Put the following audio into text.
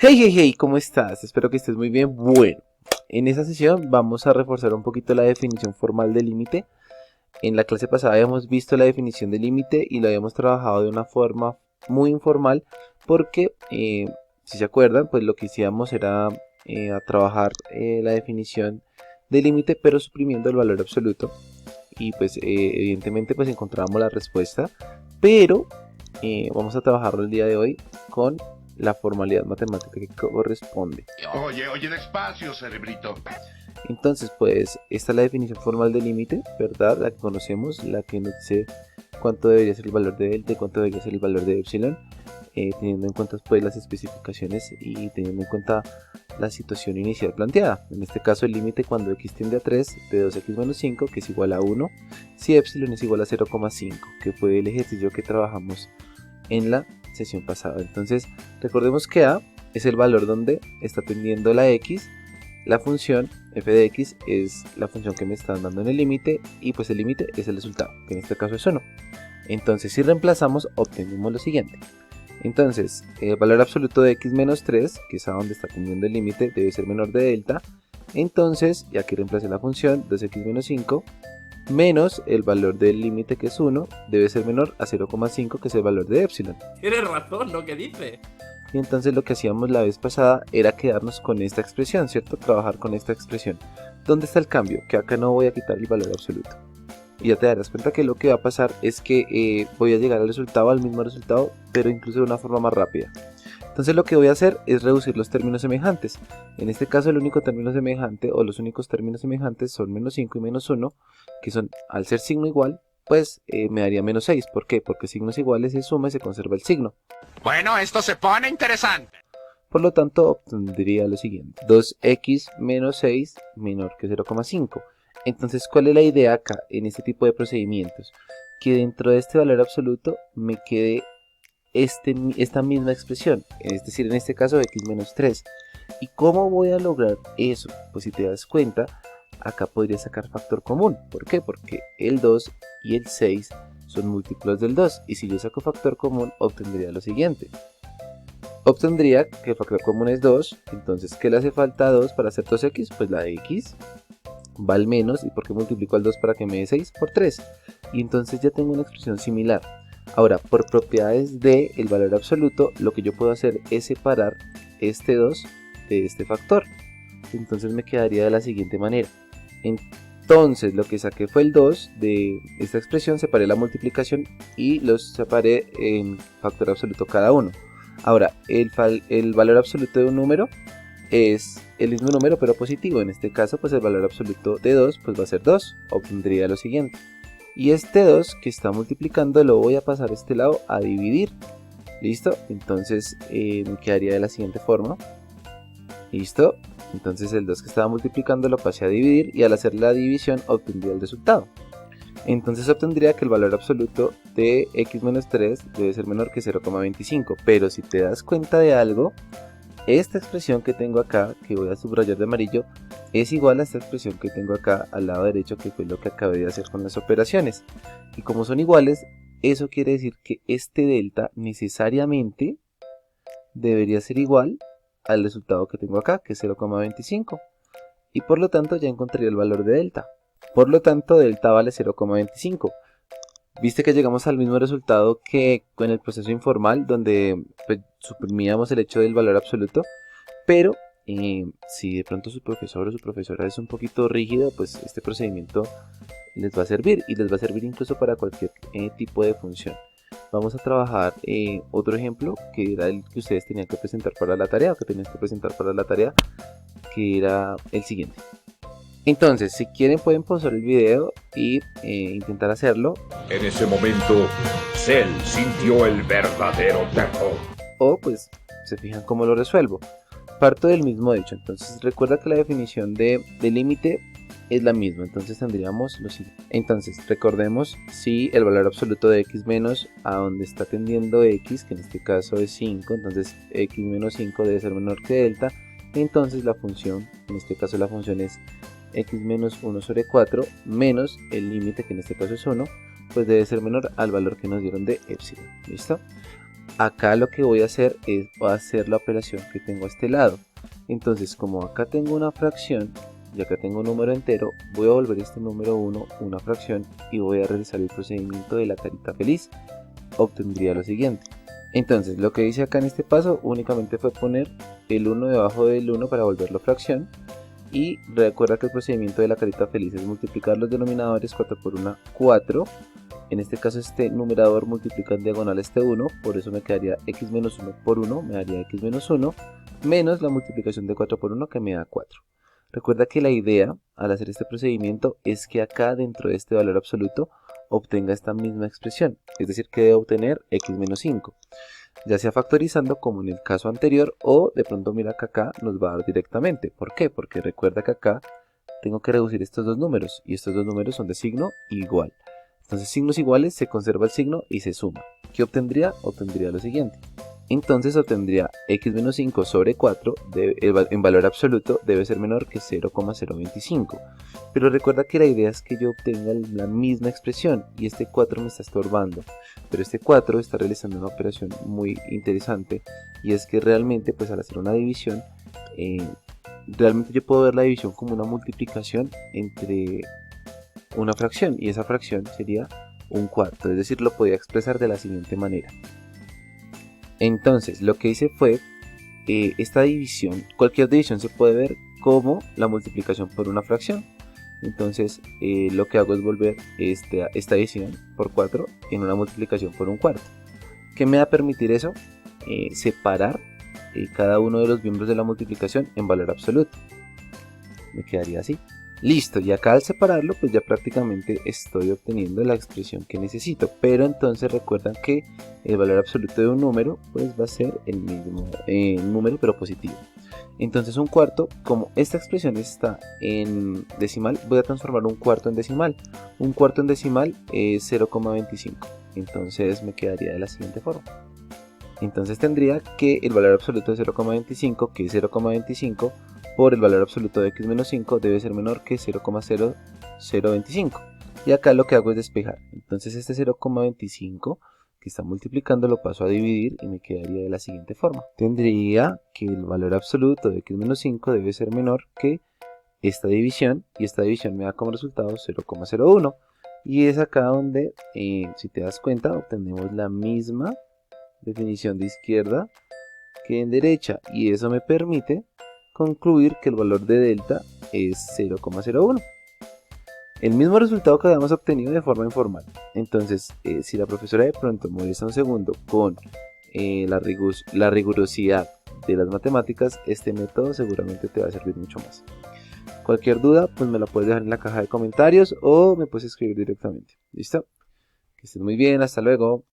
Hey, hey, hey, ¿cómo estás? Espero que estés muy bien. Bueno, en esta sesión vamos a reforzar un poquito la definición formal del límite. En la clase pasada habíamos visto la definición del límite y lo habíamos trabajado de una forma muy informal porque, si se acuerdan, pues lo que hacíamos era a trabajar la definición del límite pero suprimiendo el valor absoluto y pues evidentemente pues encontrábamos la respuesta, pero vamos a trabajarlo el día de hoy con la formalidad matemática que corresponde. Oye, despacio, cerebrito. Entonces, pues, esta es la definición formal del límite, ¿verdad? La que conocemos, la que nos dice cuánto debería ser el valor de delta y cuánto debería ser el valor de epsilon, teniendo en cuenta pues las especificaciones y teniendo en cuenta la situación inicial planteada. En este caso, el límite cuando x tiende a 3 de 2x menos 5, que es igual a 1, si epsilon es igual a 0,5, que fue el ejercicio que trabajamos en la sesión pasada. Entonces, recordemos que a es el valor donde está tendiendo la x. La función f de x es la función que me están dando en el límite y pues el límite es el resultado, que en este caso es 1. Entonces si reemplazamos obtenemos lo siguiente. Entonces el valor absoluto de x menos 3, que es a donde está tendiendo el límite, debe ser menor de delta. Entonces, y aquí reemplacé la función 2x menos 5 menos el valor del límite, que es 1, debe ser menor a 0,5, que es el valor de epsilon. Tienes razón lo que dice. Y entonces lo que hacíamos la vez pasada era quedarnos con esta expresión, ¿cierto? Trabajar con esta expresión. ¿Dónde está el cambio? Que acá no voy a quitar el valor absoluto. Y ya te darás cuenta que lo que va a pasar es que voy a llegar al resultado, al mismo resultado, pero incluso de una forma más rápida. Entonces lo que voy a hacer es reducir los términos semejantes. En este caso el único término semejante o los únicos términos semejantes son menos 5 y menos 1, que son, al ser signo igual, pues me daría menos 6. ¿Por qué? Porque signos iguales se suma y se conserva el signo. Bueno, esto se pone interesante. Por lo tanto, obtendría lo siguiente: 2x menos 6 menor que 0,5. Entonces, ¿cuál es la idea acá en este tipo de procedimientos? Que dentro de este valor absoluto me quede esta misma expresión, es decir, en este caso x menos 3. ¿Y cómo voy a lograr eso? Pues si te das cuenta, acá podría sacar factor común. ¿Por qué? Porque el 2 y el 6 son múltiplos del 2, y si yo saco factor común obtendría lo siguiente. Obtendría que el factor común es 2, entonces ¿qué le hace falta a 2 para hacer 2x? Pues la de x va al menos, ¿y por qué multiplico al 2 para que me dé 6? Por 3. Y entonces ya tengo una expresión similar. Ahora, por propiedades del valor absoluto, lo que yo puedo hacer es separar este 2 de este factor. Entonces me quedaría de la siguiente manera. Entonces lo que saqué fue el 2 de esta expresión, separé la multiplicación y los separé en factor absoluto cada uno. Ahora, el valor absoluto de un número es el mismo número pero positivo. En este caso pues el valor absoluto de 2 pues va a ser 2. Obtendría lo siguiente. Y este 2 que está multiplicando lo voy a pasar a este lado a dividir. ¿Listo? Entonces me quedaría de la siguiente forma. ¿Listo? Entonces el 2 que estaba multiplicando lo pasé a dividir y al hacer la división obtendría el resultado. Entonces obtendría que el valor absoluto de x menos 3 debe ser menor que 0,25. Pero si te das cuenta de algo, esta expresión que tengo acá, que voy a subrayar de amarillo, es igual a esta expresión que tengo acá al lado derecho, que fue lo que acabé de hacer con las operaciones. Y como son iguales, eso quiere decir que este delta necesariamente debería ser igual al resultado que tengo acá, que es 0,25. Y por lo tanto ya encontré el valor de delta. Por lo tanto, delta vale 0,25. Viste que llegamos al mismo resultado que con el proceso informal, donde pues, suprimíamos el hecho del valor absoluto. Pero si de pronto su profesor o su profesora es un poquito rígido, pues este procedimiento les va a servir. Y les va a servir incluso para cualquier tipo de función. Vamos a trabajar otro ejemplo, que era el que ustedes tenían que presentar para la tarea, o que tenías que presentar para la tarea, que era el siguiente. Entonces, si quieren pueden pausar el video y intentar hacerlo. En ese momento, Cell sintió el verdadero terror. O pues se fijan cómo lo resuelvo. Parto del mismo hecho. Entonces recuerda que la definición de límite es la misma. Entonces tendríamos lo siguiente. Entonces recordemos si el valor absoluto de x menos a donde está tendiendo x, que en este caso es 5, entonces x menos 5 debe ser menor que delta. Entonces la función, en este caso la función es x menos 1 sobre 4 menos el límite, que en este caso es 1, pues debe ser menor al valor que nos dieron de epsilon. ¿Listo? acá lo que voy a hacer es hacer la operación que tengo a este lado. Entonces, como acá tengo una fracción y acá tengo un número entero, voy a volver este número 1 una fracción y voy a realizar el procedimiento de la carita feliz. Obtendría lo siguiente. Entonces, lo que hice acá en este paso únicamente fue poner el 1 debajo del 1 para volverlo fracción. Y recuerda que el procedimiento de la carita feliz es multiplicar los denominadores. 4 por 1, 4. En este caso este numerador multiplica en diagonal este 1, por eso me quedaría x menos 1 por 1, me daría x menos 1, menos la multiplicación de 4 por 1 que me da 4. Recuerda que la idea al hacer este procedimiento es que acá dentro de este valor absoluto obtenga esta misma expresión, es decir que debe obtener x menos 5. Ya sea factorizando como en el caso anterior, o de pronto mira que acá nos va a dar directamente. ¿Por qué? Porque recuerda que acá tengo que reducir estos dos números y estos dos números son de signo igual. Entonces signos iguales, se conserva el signo y se suma. ¿Qué obtendría? Obtendría lo siguiente. Entonces obtendría x menos 5 sobre 4 en valor absoluto debe ser menor que 0,025. Pero recuerda que la idea es que yo obtenga la misma expresión y este 4 me está estorbando. Pero este 4 está realizando una operación muy interesante y es que realmente pues al hacer una división, realmente yo puedo ver la división como una multiplicación entre una fracción y esa fracción sería un cuarto, es decir, lo podía expresar de la siguiente manera. Entonces lo que hice fue esta división, cualquier división se puede ver como la multiplicación por una fracción. Entonces lo que hago es volver esta división por 4 en una multiplicación por un cuarto. ¿Qué me va a permitir eso? Separar cada uno de los miembros de la multiplicación en valor absoluto. Me quedaría así. Listo, y acá al separarlo pues ya prácticamente estoy obteniendo la expresión que necesito, pero entonces recuerdan que el valor absoluto de un número pues va a ser el mismo número pero positivo. Entonces un cuarto, como esta expresión está en decimal, voy a transformar un cuarto en decimal. Un cuarto en decimal es 0,25, entonces me quedaría de la siguiente forma. Entonces tendría que el valor absoluto de 0,25, que es 0,25, por el valor absoluto de x menos 5 debe ser menor que 0,0025. Y acá lo que hago es despejar. Entonces este 0,25 que está multiplicando lo paso a dividir y me quedaría de la siguiente forma. Tendría que el valor absoluto de x menos 5 debe ser menor que esta división, y esta división me da como resultado 0,01. Y es acá donde, si te das cuenta, obtenemos la misma definición de izquierda que en derecha, y eso me permite concluir que el valor de delta es 0,01. El mismo resultado que habíamos obtenido de forma informal. Entonces, si la profesora de pronto molesta un segundo con la rigurosidad de las matemáticas, este método seguramente te va a servir mucho más. Cualquier duda, pues me la puedes dejar en la caja de comentarios o me puedes escribir directamente. ¿Listo? Que estés muy bien, hasta luego.